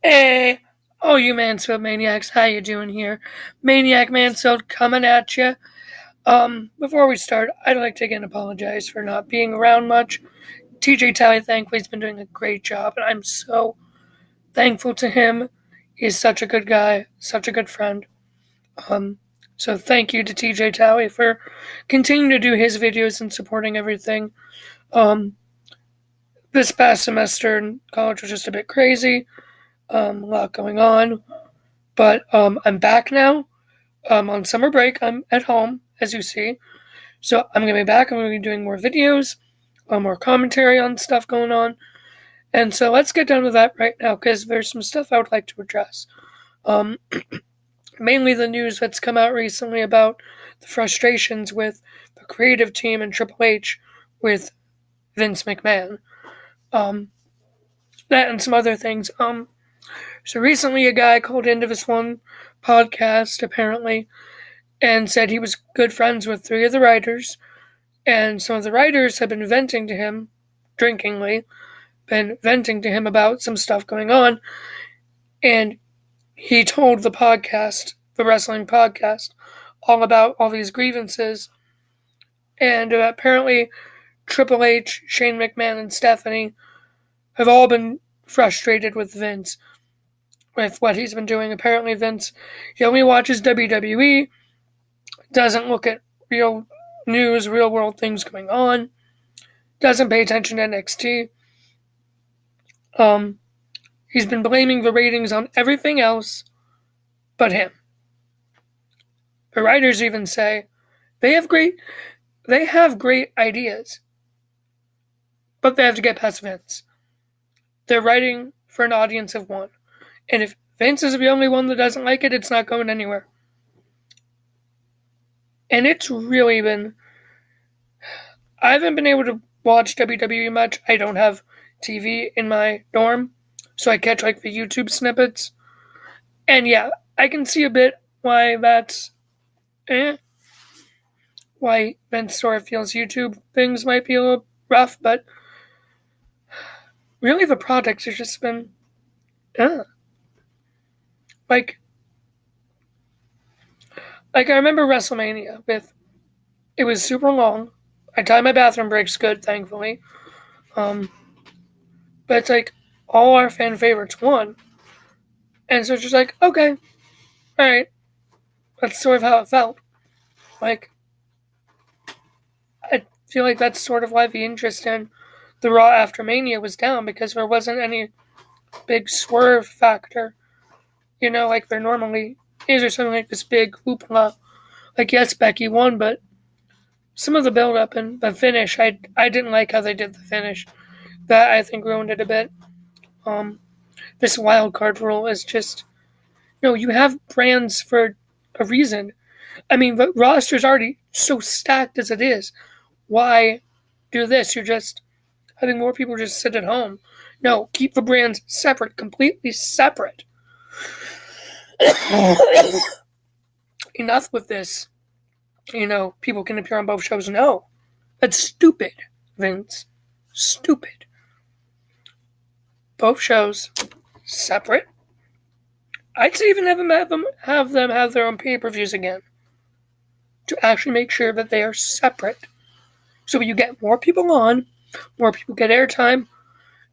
Hey, oh you Mansfield maniacs, how you doing here? Maniac Mansfield coming at you. Before we start, I'd like to again apologize for not being around much. TJ Talley, thankfully, has been doing a great job, and I'm so thankful to him. He's such a good guy, such a good friend. Um, so thank you to TJ Talley for continuing to do his videos and supporting everything. Um, this past semester in college was just a bit crazy. A lot going on. But I'm back now. On summer break, I'm at home, as you see. So I'm going to be back. I'm going to be doing more videos, more commentary on stuff going on. And so let's get down to that right now, because there's some stuff I would like to address. Um, Mainly the news that's come out recently about the frustrations with the creative team and Triple H with Vince McMahon. Um, that and some other things. So recently a guy called into this one podcast, apparently, and said he was good friends with three of the writers, and some of the writers had been venting to him, drinkingly, been venting to him about some stuff going on, and he told the podcast, the wrestling podcast, all about all these grievances, and apparently Triple H, Shane McMahon, and Stephanie have all been frustrated with Vince, with what he's been doing. Apparently Vince, he only watches WWE, doesn't look at real news, real world things going on, doesn't pay attention to NXT. He's been blaming the ratings on everything else but him. The writers even say they have great ideas, but they have to get past Vince. They're writing for an audience of one, and if Vince is the only one that doesn't like it, it's not going anywhere. And it's really been. I haven't been able to watch WWE much. I don't have TV in my dorm, so I catch like the YouTube snippets. And yeah, I can see a bit why that's why Vince sort of feels YouTube things might be a little rough, but really the projects have just been like I remember WrestleMania with it was super long. I timed my bathroom breaks good, thankfully. Um, but it's like all our fan favorites won, and so it's just like okay, all right, that's sort of how it felt. Like I feel like that's sort of why the interest in the Raw after Mania was down because there wasn't any big swerve factor, like there normally is, or something like this big hoopla. Like yes, Becky won, but some of the build up and the finish, I didn't like how they did the finish. That I think ruined it a bit. This wild card rule is just you have brands for a reason. I mean, the roster's already so stacked as it is. Why do this? You're just having more people just sit at home. No, keep the brands separate, completely separate. Enough with this. People can appear on both shows. No. That's stupid, Vince. Stupid. Both shows separate. I'd say even have them have their own pay-per-views again to actually make sure that they are separate. So you get more people on, more people get airtime.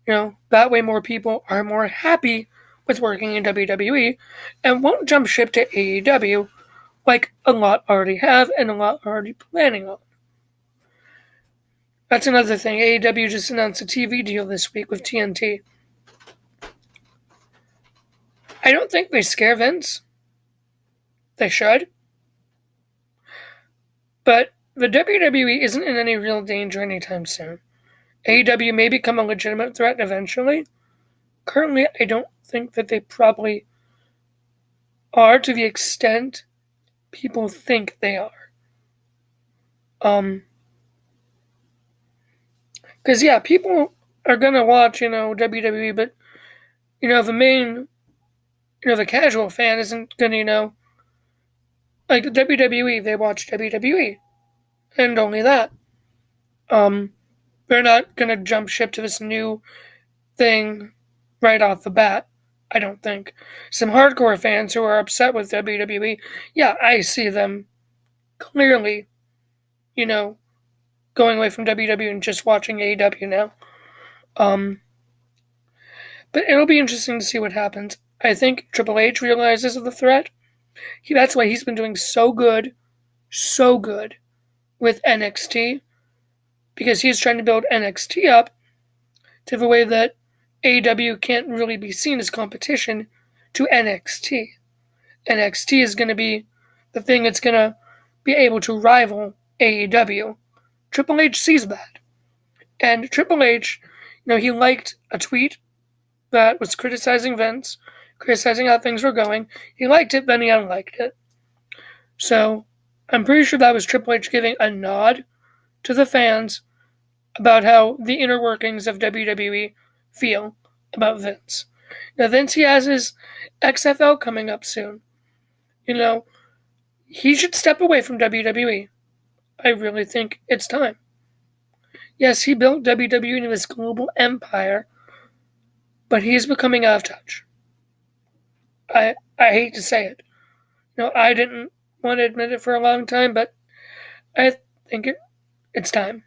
That way more people are more happy with working in WWE and won't jump ship to AEW like a lot already have and a lot are already planning on. That's another thing. AEW just announced a TV deal this week with TNT. I don't think they scare Vince. They should. But the WWE isn't in any real danger anytime soon. AEW may become a legitimate threat eventually. Currently, I don't think that they probably are to the extent people think they are. Because, yeah, people are going to watch, WWE, but, the main, the casual fan isn't going to, like the WWE, they watch WWE. And only that. They're not going to jump ship to this new thing right off the bat. I don't think. Some hardcore fans who are upset with WWE, yeah, I see them clearly, you know, going away from WWE and just watching AEW now. Um, but it'll be interesting to see what happens. I think Triple H realizes the threat. That's why he's been doing so good with NXT, because he's trying to build NXT up to the way that AEW can't really be seen as competition to NXT. NXT is going to be the thing that's going to be able to rival AEW. Triple H sees that. And Triple H, he liked a tweet that was criticizing Vince, criticizing how things were going. He liked it, then he unliked it. So I'm pretty sure that was Triple H giving a nod to the fans about how the inner workings of WWE feel about Vince. Now, Vince, he has his XFL coming up soon. He should step away from WWE. I really think it's time. Yes, he built WWE into this global empire, but he's becoming out of touch. I hate to say it. I didn't want to admit it for a long time, but I think it's time.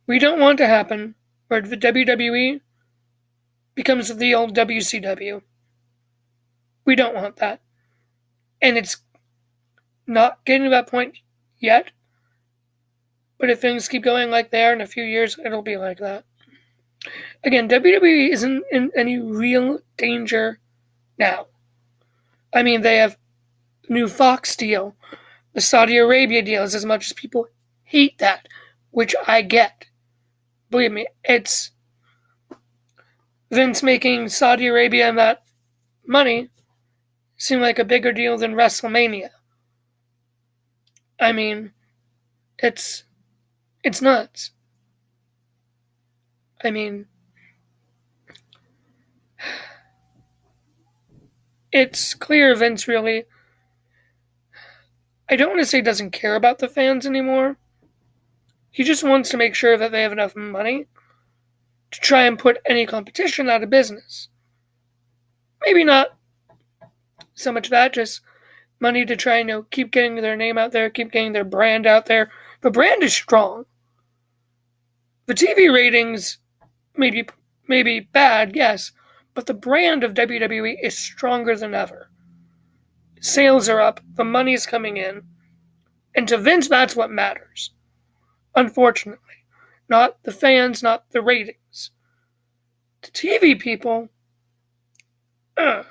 We don't want to happen where the WWE becomes the old WCW. We don't want that. And it's not getting to that point yet, but if things keep going like they are in a few years, it'll be like that. Again, WWE isn't in any real danger now. I mean, they have new Fox deal. The Saudi Arabia deal is as much as people hate that, which I get. Believe me, it's Vince making Saudi Arabia and that money seem like a bigger deal than WrestleMania. I mean, it's nuts. I mean, it's clear Vince really, I don't want to say doesn't care about the fans anymore. He just wants to make sure that they have enough money to try and put any competition out of business. Maybe not so much that, just money to try and keep getting their name out there, keep getting their brand out there. The brand is strong. The TV ratings may be bad, yes, but the brand of WWE is stronger than ever. Sales are up, the money's coming in, and to Vince, that's what matters. Unfortunately. Not the fans, not the ratings. To TV people, it'll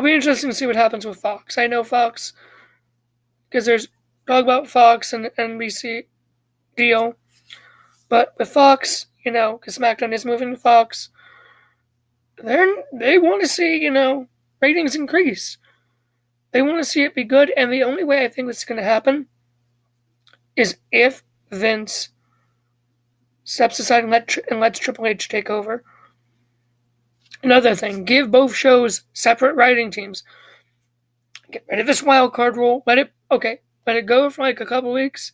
be interesting to see what happens with Fox. I know Fox, because there's talk about Fox and the NBC deal, but with Fox, because SmackDown is moving to Fox, they want to see, ratings increase. They want to see it be good, and the only way I think this is going to happen is if Vince steps aside and lets Triple H take over. Another thing, give both shows separate writing teams. Get rid of this wild card rule. Let it go for like a couple weeks.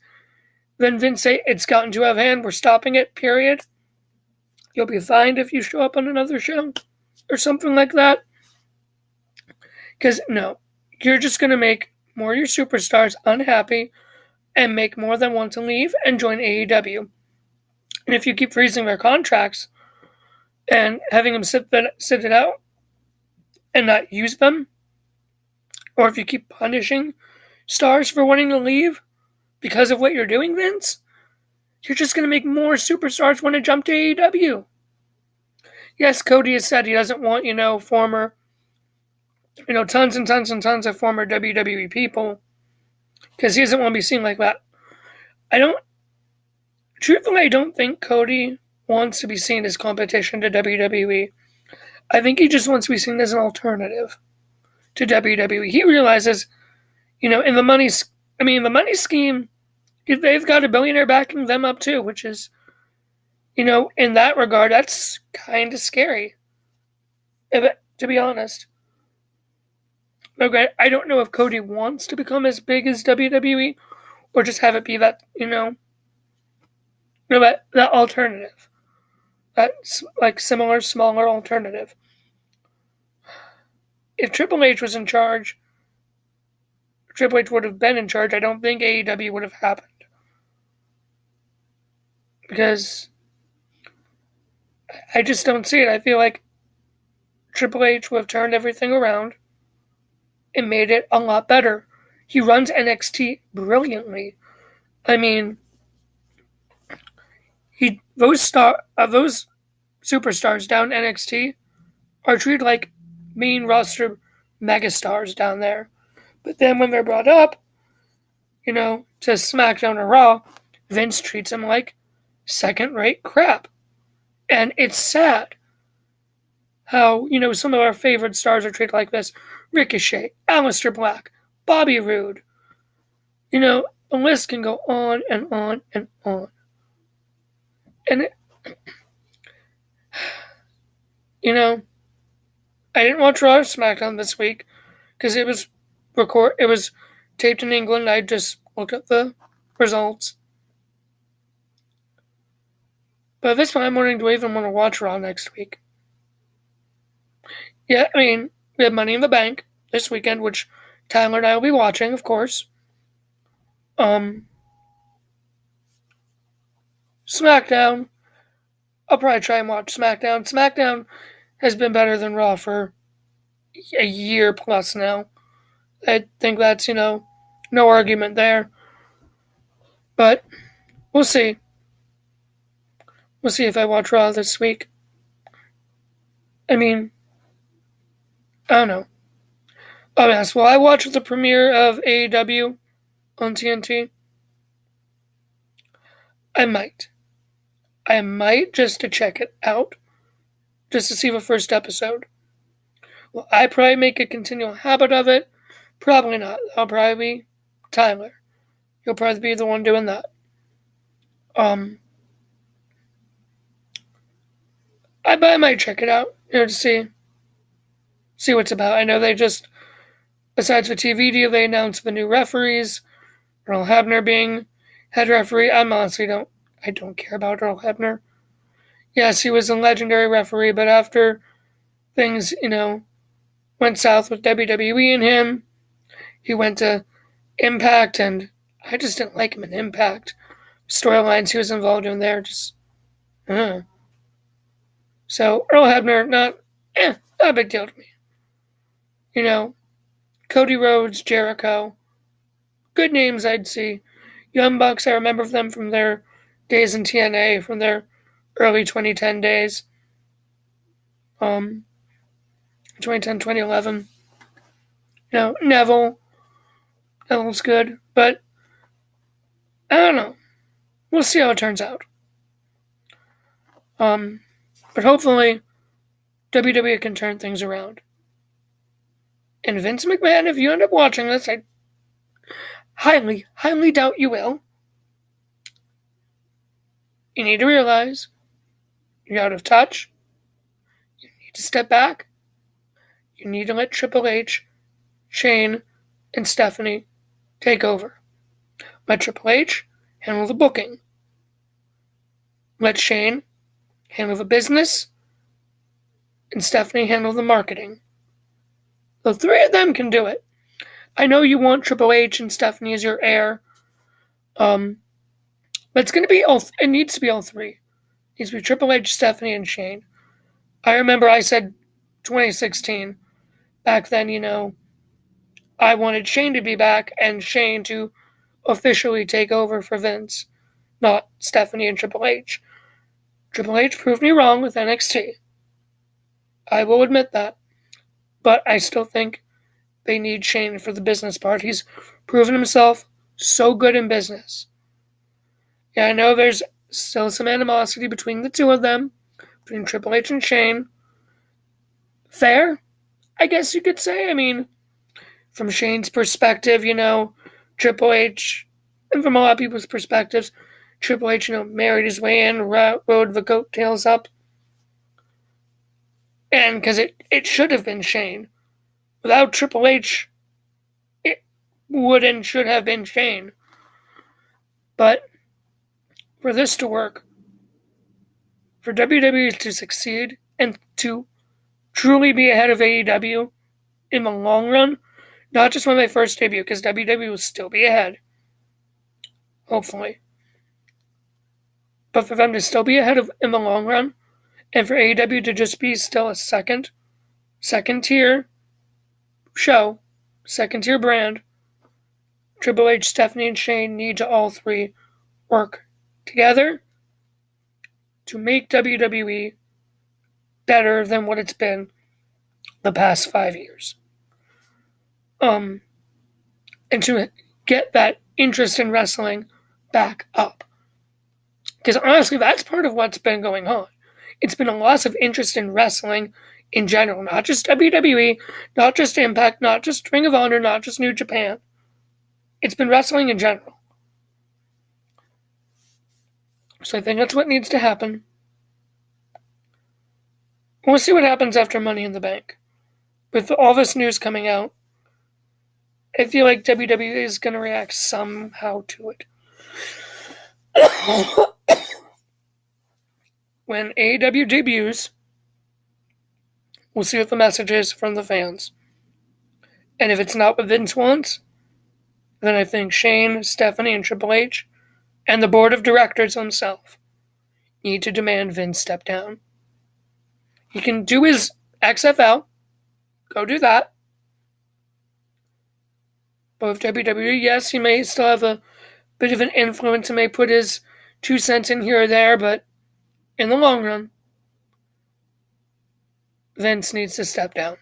Then Vince say it's gotten too out of hand. We're stopping it. Period. You'll be fined if you show up on another show or something like that. Because no, you're just gonna make more of your superstars unhappy and make more than want to leave and join AEW. And if you keep freezing their contracts and having them sit it out and not use them, or if you keep punishing stars for wanting to leave because of what you're doing, Vince, you're just going to make more superstars want to jump to AEW. Yes, Cody has said he doesn't want, former, tons and tons and tons of former WWE people, because he doesn't want to be seen like that. Truthfully, I don't think Cody wants to be seen as competition to WWE. I think he just wants to be seen as an alternative to WWE. He realizes, in the money scheme, they've got a billionaire backing them up too, which is, in that regard, that's kind of scary, to be honest. Okay, I don't know if Cody wants to become as big as WWE or just have it be that, that alternative. That's like similar, smaller alternative. If Triple H was in charge, Triple H would have been in charge. I don't think AEW would have happened. Because I just don't see it. I feel like Triple H would have turned everything around and made it a lot better. He runs NXT brilliantly. I mean, those superstars down NXT are treated like main roster megastars down there. But then when they're brought up, to SmackDown or Raw, Vince treats them like second-rate crap. And it's sad how, some of our favorite stars are treated like this. Ricochet, Aleister Black, Bobby Roode. The list can go on and on and on. And, I didn't watch Raw or SmackDown this week because it was taped in England. I just looked at the results. But this time I'm wondering, do I even want to watch Raw next week? Yeah, I mean, we have Money in the Bank this weekend, which Tyler and I will be watching, of course. SmackDown. I'll probably try and watch SmackDown. SmackDown has been better than Raw for a year plus now. I think that's, no argument there. But we'll see. We'll see if I watch Raw this week. I mean, I don't know. Oh, yes. Will I watch the premiere of AEW on TNT? I might. Just to check it out. Just to see the first episode. Will I probably make a continual habit of it? Probably not. I'll probably be Tyler. You'll probably be the one doing that. I might check it out, to see what's about. I know they just, besides the TV deal, they announced the new referees. Earl Hebner being head referee. I don't care about Earl Hebner. Yes, he was a legendary referee, but after things, went south with WWE and him, he went to Impact, and I just didn't like him in Impact. Storylines he was involved in there, just, So, Earl Hebner, not a big deal to me. Cody Rhodes, Jericho, good names I'd see. Young Bucks, I remember them from their days in TNA, from their early 2010 days. 2010, 2011. Neville's good, but I don't know. We'll see how it turns out. But hopefully WWE can turn things around. And Vince McMahon, if you end up watching this, I highly, highly doubt you will. You need to realize you're out of touch. You need to step back. You need to let Triple H, Shane, and Stephanie take over. Let Triple H handle the booking. Let Shane handle the business, and Stephanie handle the marketing. The three of them can do it. I know you want Triple H and Stephanie as your heir. But it's going to be it needs to be all three. It needs to be Triple H, Stephanie, and Shane. I remember I said 2016. Back then, I wanted Shane to be back and Shane to officially take over for Vince, not Stephanie and Triple H. Triple H proved me wrong with NXT. I will admit that. But I still think they need Shane for the business part. He's proven himself so good in business. Yeah, I know there's still some animosity between the two of them, between Triple H and Shane. Fair, I guess you could say. I mean, from Shane's perspective, Triple H, and from a lot of people's perspectives, Triple H, married his way in, rode the coattails up. And because it should have been Shane. Without Triple H, it would and should have been Shane. But for this to work, for WWE to succeed and to truly be ahead of AEW in the long run, not just when they first debut, because WWE will still be ahead, hopefully. But for them to still be ahead of in the long run, and for AEW to just be still a second tier show, second tier brand, Triple H, Stephanie, and Shane need to all three work together to make WWE better than what it's been the past 5 years. And to get that interest in wrestling back up. Because honestly, that's part of what's been going on. It's been a loss of interest in wrestling in general, not just WWE, not just Impact, not just Ring of Honor, not just New Japan. It's been wrestling in general. So I think that's what needs to happen. We'll see what happens after Money in the Bank. With all this news coming out, I feel like WWE is going to react somehow to it. When AEW debuts, we'll see what the message is from the fans. And if it's not what Vince wants, then I think Shane, Stephanie, and Triple H, and the board of directors himself need to demand Vince step down. He can do his XFL. Go do that. But with WWE, yes, he may still have a bit of an influence and may put his 2 cents in here or there, but in the long run, Vince needs to step down.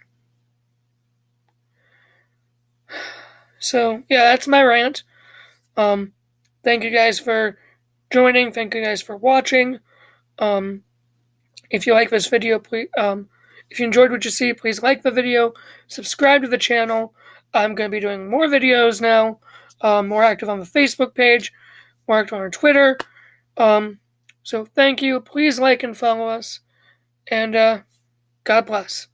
So, yeah, that's my rant. Thank you guys for joining. Thank you guys for watching. If you like this video, please, if you enjoyed what you see, please like the video, subscribe to the channel. I'm going to be doing more videos now, more active on the Facebook page, more active on our Twitter. So thank you. Please like and follow us. And God bless.